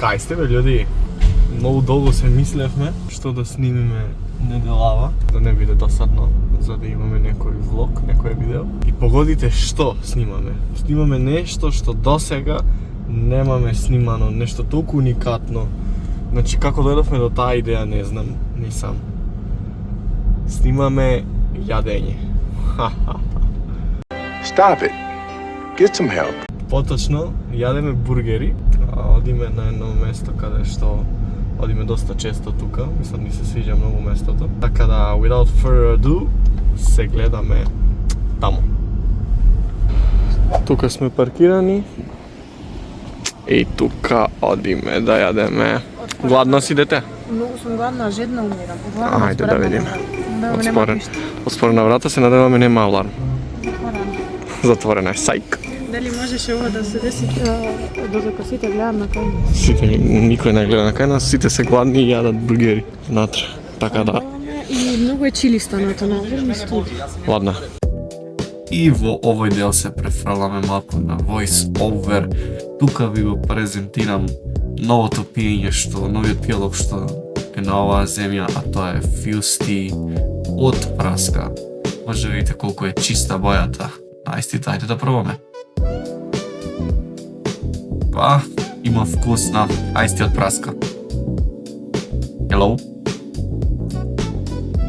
Кај сте бе, луѓе? Многу долго се мислевме што да снимиме неделава, да не биде досадно, за да имаме некој влог, некој видео. И погодите што снимаме? Снимаме нешто што досега немаме снимано, нешто толку уникатно. Значи, како дојдовме до таа идеја, не знам, ни сам. Снимаме јадење. Stop it. Get some help. Поточно, јадеме бургери, одиме на едно место каде што одиме доста често тука, мислам ни се свиѓа многу местото. Така да, without further ado, се гледаме таму. Тука сме паркирани и тука одиме да јадеме. Гладна си, дете? Многу сум гладна, жедна умирам. Ајде да видиме. Отспорена врата, се надеваме нема аларм. Затворена е, сајк. Дали можеше ова да се деси додека сите гледам на кај нас? Сите, никој не гледа на кај нас, сите се гладни и јадат бургери внатре. Така да. И многу е чили станато на овој студи. Ладно. И во овој дел се префрламе малку на voice over. Тука ви го презентирам новото пиење новиот пијалок што е на оваа земја, а тоа е Fuse Tea од праска. Може да видите колку е чиста бојата. Ајде да пробаме. Па, има вкус на ајсти од праска. Hello.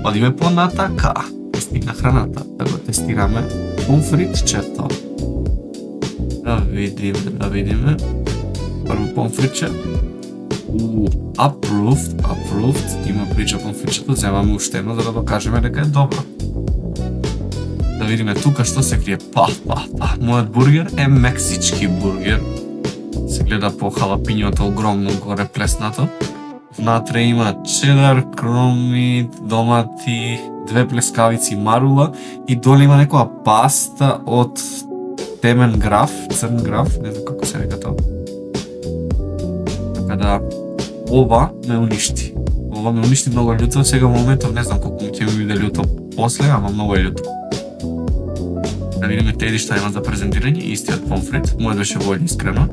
Одиме понатака. Стигна храната. Да го тестираме помфритчето. Да видиме. Прво помфритче. Approved. Има прича помфритчето. Земаме уште едно за да докажеме дека е добро. Да видиме тука што се крие. Мојот бургер е мексички бургер. Се гледа по халапињото огромно горе плеснато. Внатре има чедар, кромит, домати, 2 плескавици марула и доле има некоја паста од темен граф, црн граф, не знам како се река тоа. Така да, ова ме уништи. Многу љуто, сега во моментов не знам колку ќе ми биде љуто после, ама многу е љуто. Да видиме Теди што има за презентирање, истиот помфрит, мојот беше војн искрено.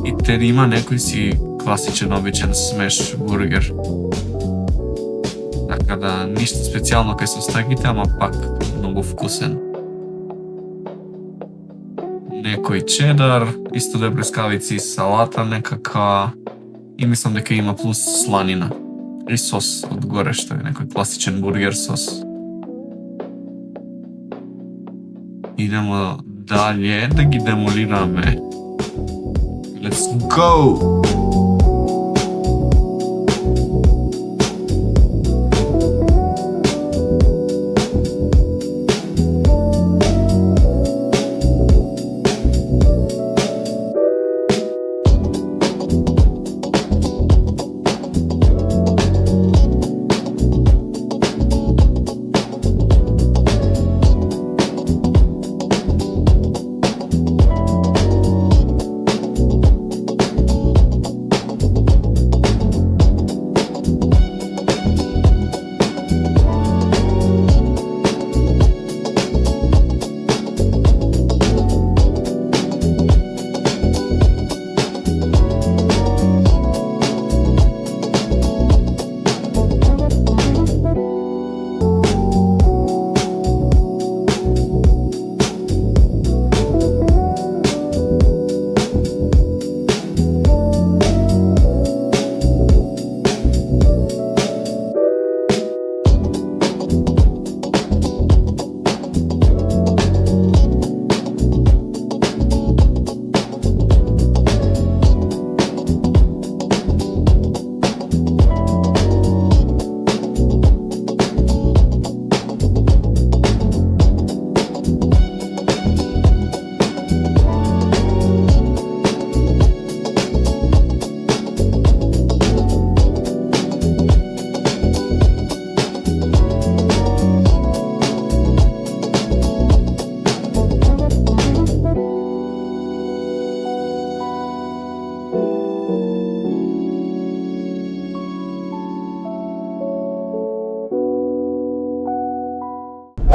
И Теди има некој си класичен, обичен смеш бургер. Така да, ништо специјално кај состагите, ама пак многу вкусен. Некој чедар, исто 2 плескавици, салата некака и мислам дека има плюс сланина. И сос одгоре што е некој класичен бургер сос. Идемо далje да ги демолираме. Let's go!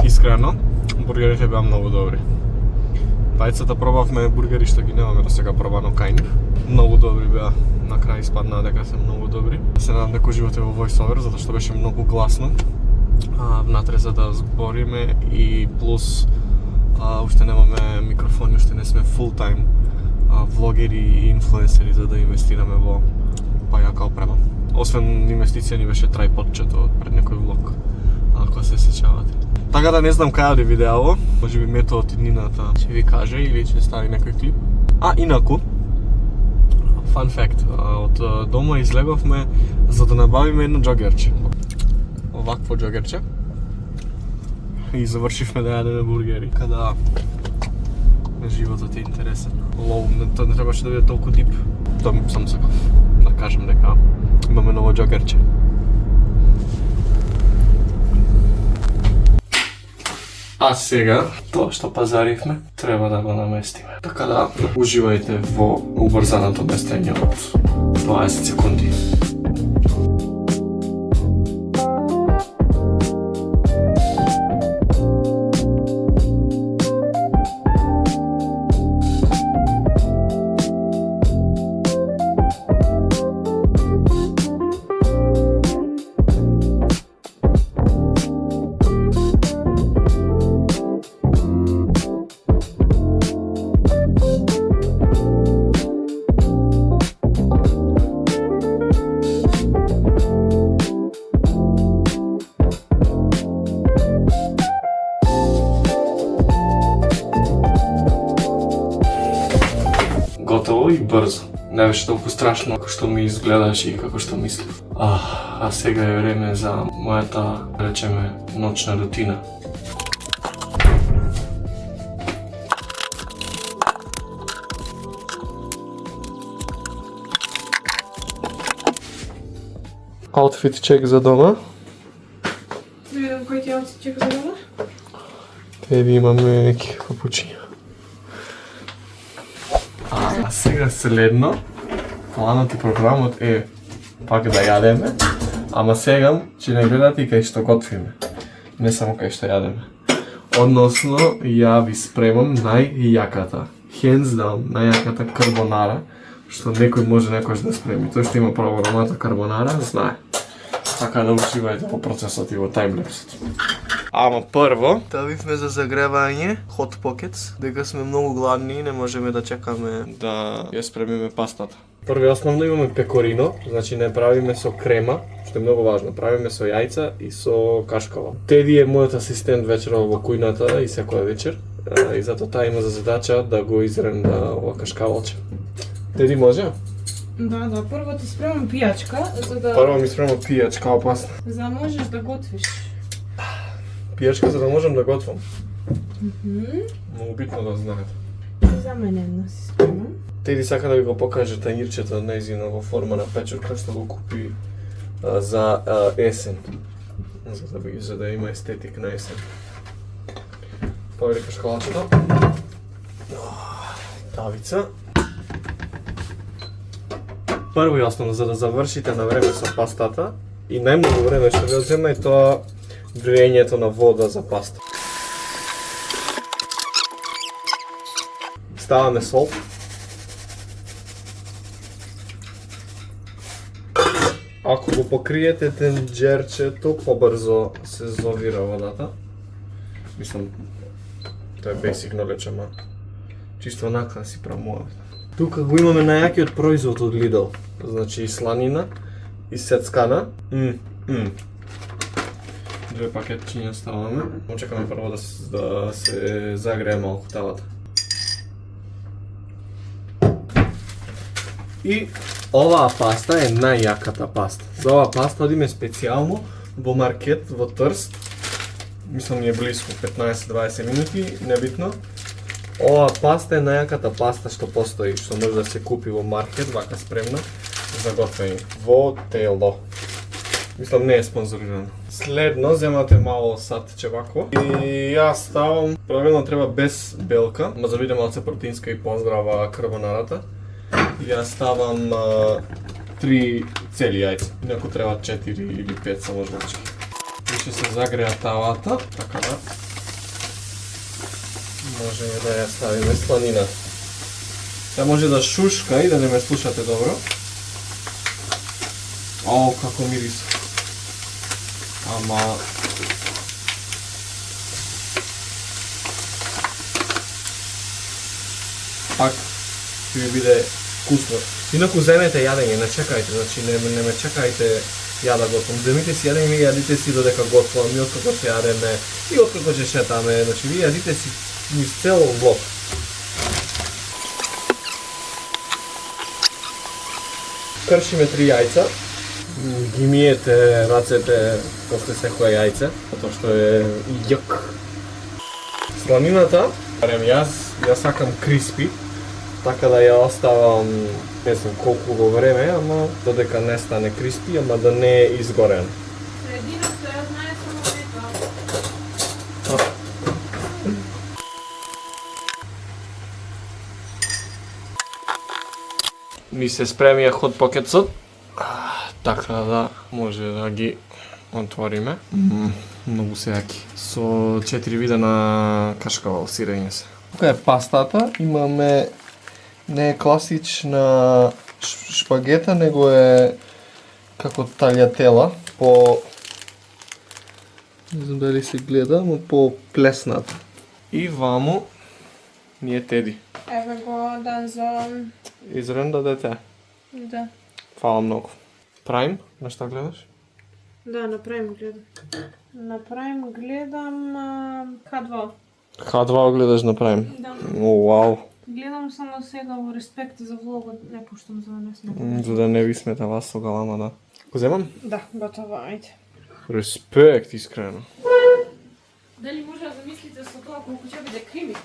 Искрено, бургерите беа многу добри. Бајцата пробавме бургери што ги немаме до сега пробано кај нив. Многу добри беа. На крај испаднаа дека се многу добри. Се надам дека уживате во voiceover, затоа што беше многу гласно. Внатре за да збориме и плюс уште немаме микрофони, уште не сме full time влогери и инфлуенсери за да инвестираме во појака опрема. Освен инвестиција ни беше трајподчето пред некој влог, ако се сеќавате. Така да не знам кај оди видео, можеби Мето од иднината ќе ви каже или ќе стави некој клип. Инаку, fun fact, од дома излеговме за да набавиме едно џогерче. Овакво џогерче. И завршивме да јадеме бургери. Када животот е интересен. Лоу, не требаше да биде толку дип. Тоа ми само сакав да кажем дека имаме ново џогерче. А сега, тоа што пазаривме, треба да го наместиме. Така да, уживајте во убрзаното местење од 20 секунди. Готово и брзо. Не беше толку страшно како што ми изгледаше и како што мислев. А сега е време за мојата, речеме, ночна рутина. Аутфит чек за дома. Да видам кој ти аутфит чек за дома? Теби имаме неки капучиња. А сега следно, планот и програмот е пак да јадеме, ама сега ќе не гледате и кај што готвиме, не само кај што јадеме. Односно, ја ви спремам најјаката, hands down, најјаката карбонара, што некој може некојаш да спреми. Тој што има програмата карбонара, знае. Така да уживајте во процесот и во таймлепсот. Ама прво, ставивме за загревање hot pockets, дека сме многу гладни и не можеме да чекаме да ја спремиме пастата. Прво и основно имаме пекорино, значи не правиме со крема, што е многу важно, правиме со јајца и со кашкава. Теди е мојот асистент вечерва во кујната и секоја вечер, и затоа таа има за задача да го изренда ова кашкавалче. Теди може? Да, прво ти спремам пијачка, за да... Прво ми спремам пијачка, опасна. За да можеш да готвиш. Пијачка за да можам да готвам. Многу битно да знаете. За мене една си спремам. Теди сака да ви го покаже тањирчето нејзино во форма на печурка што го купи за есен. За да има естетик на есен. Повели кашкалачето. Тавица. Прво и основно, за да завршите на време со пастата и најмногу време што ви одзема е тоа врењето на вода за паста. Ставаме сол. Ако го покриете тенџерчето, побрзо се зовира водата. Мислам, тоа е basic knowledge, ама чисто онака си прамувам. Тука го имаме најакиот производ од Lidl. Значи сланина и сецкана. Две пакетчиња ставаме. Очекаме прво да се загрее малку тавата. И оваа паста е најјаката паста. За оваа паста одиме специјално во маркет во Трст. Мислам ми е близко 15-20 минути, небитно. Оваа паста е најјаката паста што постои, што може да се купи во маркет, вака спремна за готвење. Во Тело. Мислам не е спонзорирано. Следно земате мало сатче вако и јас ставам, правилно треба без белка, ма за да биде малце протеинска и поздрава карбонарата. Јас ставам 3 цели јајца, инаку треба 4 или 5 само жлачки. Више се загреа тавата, така да можеме да ја ставиме сланина. Сега може да шушка и да не ме слушате добро. О, како мирис. Ама... Пак ќе ви биде вкусно. Инаку земете јадење, не чекајте, значи не ме чекајте ја да готвам. Земите си јадење и јадите си додека готвам, и откако се јадеме, и откако ќе шетаме, значи ви јадите си низ цел влог. Кршиме 3 јајца, ги миете рацете после секое јајце, затоа што е јак. Сланината, барем јас сакам криспи, така да ја оставам, не знам колку го време, ама додека не стане криспи, ама да не е изгорен. Средината ја знае само нека. Ми се спремија хот покетсот, така да може да ги отвориме. Многу се јаки. Со 4 вида на кашкавал сирење се. Тука е пастата, имаме не е класична шпагета, него е како талјатела, по... Не знам дали се гледа, но по плесната. И ваму ни е Теди. Еве го Данзон. Изренда дете. Да. Фала многу. Прайм, на што гледаш? Да, на Prime гледам. На Prime гледам K2. Х2 гледаш на Прайм? Да. О, вау. Гледам само сега во респект за влогот, не пуштам за да не сме. За да не ви смета вас со галама, да. Го земам? Да, готово, ајде. Респект, искрено. Дали може да замислите со тоа колку ќе биде кримик?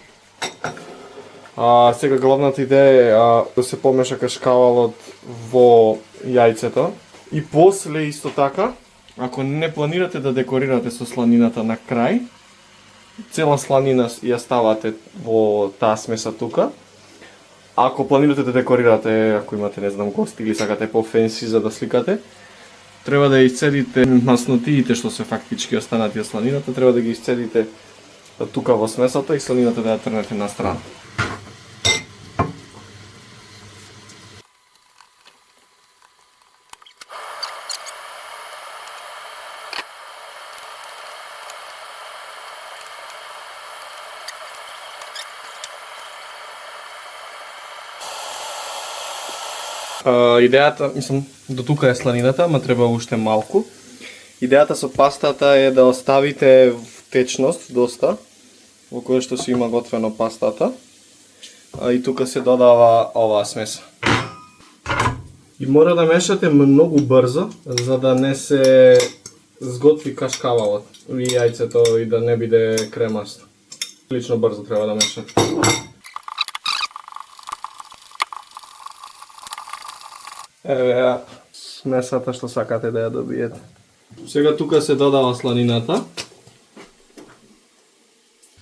Сега главната идеја е да се помеша кашкавалот во јајцето. И после исто така, ако не планирате да декорирате со сланината на крај, цела сланина ја ставате во таа смеса тука. Ако планирате да декорирате, ако имате, не знам, гости или сакате по-фенси за да сликате, треба да исцедите маснотиите што се фактички останати од сланината, треба да ги исцедите тука во смесата и сланината да ја трнете на страна. Идејата, мислам, до тука е сланината, ама треба уште малку. Идејата со пастата е да оставите течност доста, во која што се има готвено пастата. И тука се додава оваа смеса. И мора да мешате многу брзо, за да не се сготви кашкавалот и јајцето и да не биде кремасто. Лично брзо треба да мешате. Еве ја смесата што сакате да ја добиете. Сега тука се додава сланината.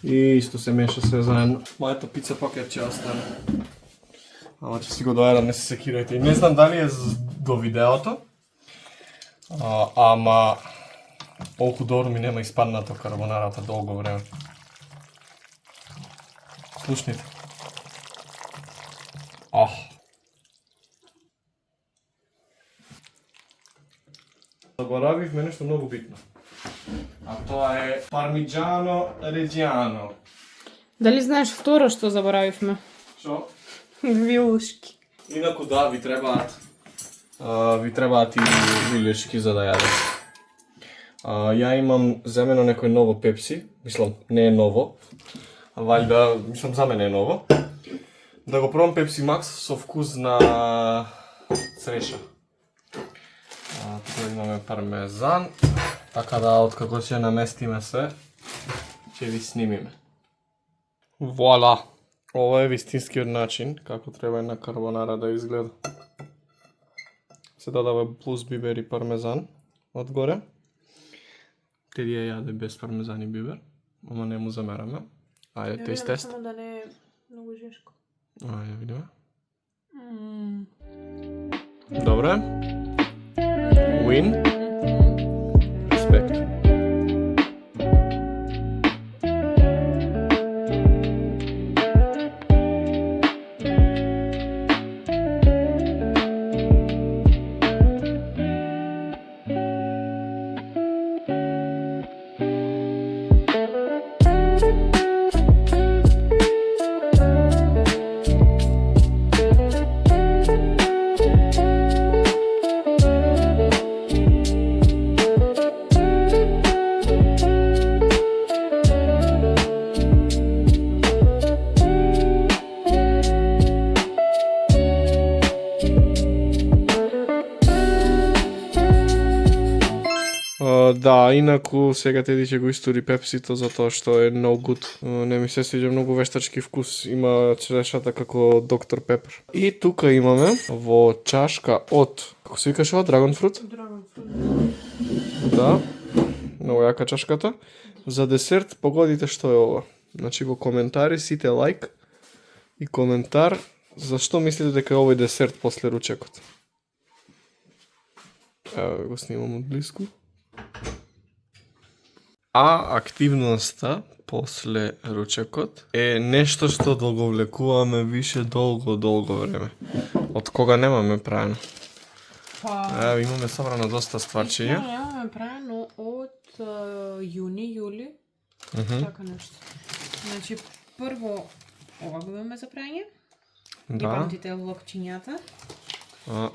И исто се меша се заедно. Мојата пица пакет ќе остане. Ама ќе си го доедам, не се секирајте. И не знам дали е до видеото. Ама толку добро ми нема испаднато карбонарата долго време. Слушните. Заборавивме нешто многу битно. А тоа е пармиджано реджиано. Дали знаеш второ што заборавивме? Шо? Вилушки. Инаку да, ви требаат и вилешки за да јадете. Ја имам земено некој ново пепси, мислам, не е ново, вајда, мислам, за мене е ново. Да го пробам Пепси Макс со вкус на цреша. Тука имаме пармезан, така да откако ќе наместиме се, ќе ви снимиме. Вуала! Ова е вистинскиот начин како треба една карбонара да изгледа. Се додава плюс бибер и пармезан одгоре. Теди ја јаде без пармезан и бибер, ама не му замераме. Ајде, тест тест. Само да не е многу жешко. Ајде, видиме. Добре. Win. Респект. Да, инаку сега Теди ќе го истори пепсито затоа што е no good. Не ми се свиѓа многу вештачки вкус, има черешата како доктор Пепер. И тука имаме во чашка од, како се викаше ова, Dragon Fruit? Dragon fruit. Да, многу јака чашката. За десерт погодите што е ова. Значи во коментари сите лайк и коментар зашто мислите дека е овој десерт после ручекот. Ево го снимам од блиску. А активноста после ручекот е нешто што долговлекуваме више долго време. Од кога немаме правено. Па, Имаме собрано доста стварчиња. немаме правено од јуни, јули. Така нешто. Значи, прво ова го имаме за прање. Ги Да. памтите локчињата.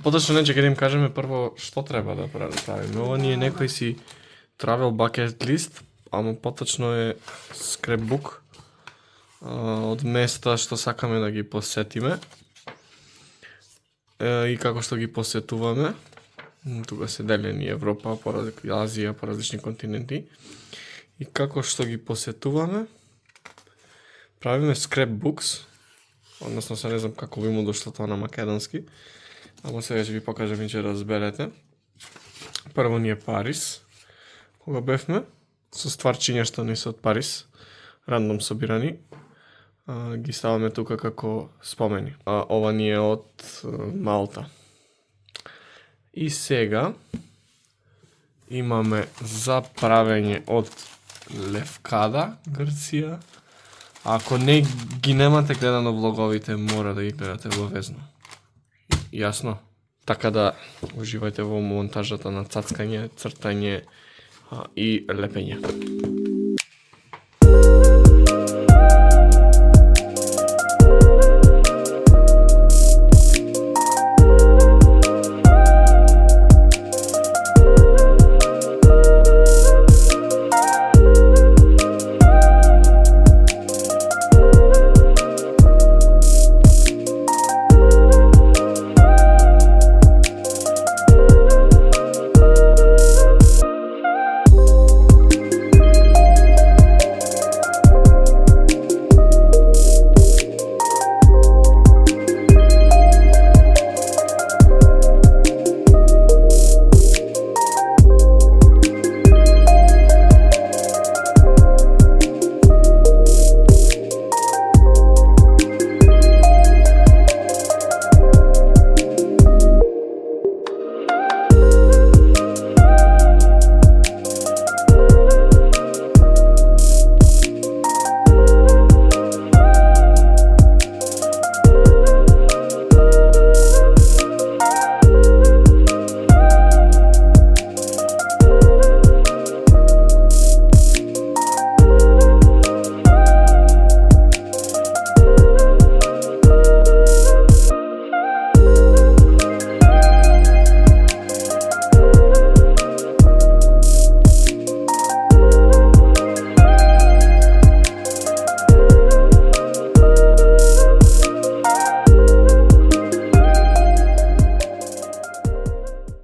Поточно не, ќе им кажеме прво што треба да правиме. Ова ни е некој си travel bucket list, ама поточно е scrapbook од места што сакаме да ги посетиме и како што ги посетуваме. Тука се делени Европа, Азија, по различни континенти. И како што ги посетуваме, правиме scrapbooks, односно се не знам како би му дошло тоа на македонски, ама сега ќе ви покажам и ќе разберете. Прво ни е Париз, кога бевме, со стварчиња што не се од Париз, рандом собирани, ги ставаме тука како спомени. Ова ни е од Малта. И сега имаме за правење од Левкада, Грција. Ако не ги немате гледано влоговите, мора да ги гледате обавезно. Јасно? Така да уживајте во монтажата на цацкање, цртање и лепење.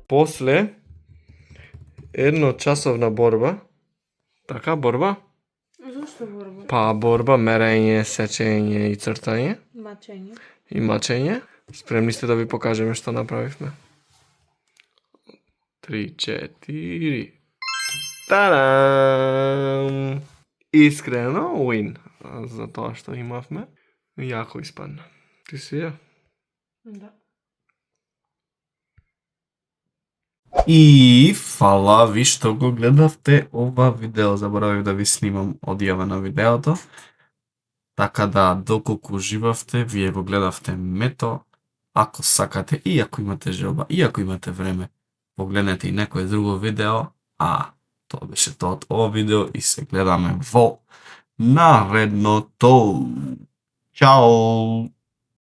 После едночасовна борба, така борба? Зошто борба? Па борба, мерење, сечење и цртање Мачење. и мачење. Спремни сте да ви покажеме што направивме? 3, 4. Тарам! Искрено win за тоа што имавме. Јако испадна. Ти си ја? Да. И фала ви што го гледавте ова видео. Заборавив да ви снимам одјава на видеото. Така да, доколку уживавте, вие го гледавте мето. Ако сакате и ако имате желба и ако имате време, погледнете и некое друго видео. Тоа беше тоа од ова видео и се гледаме во наредното. Чао!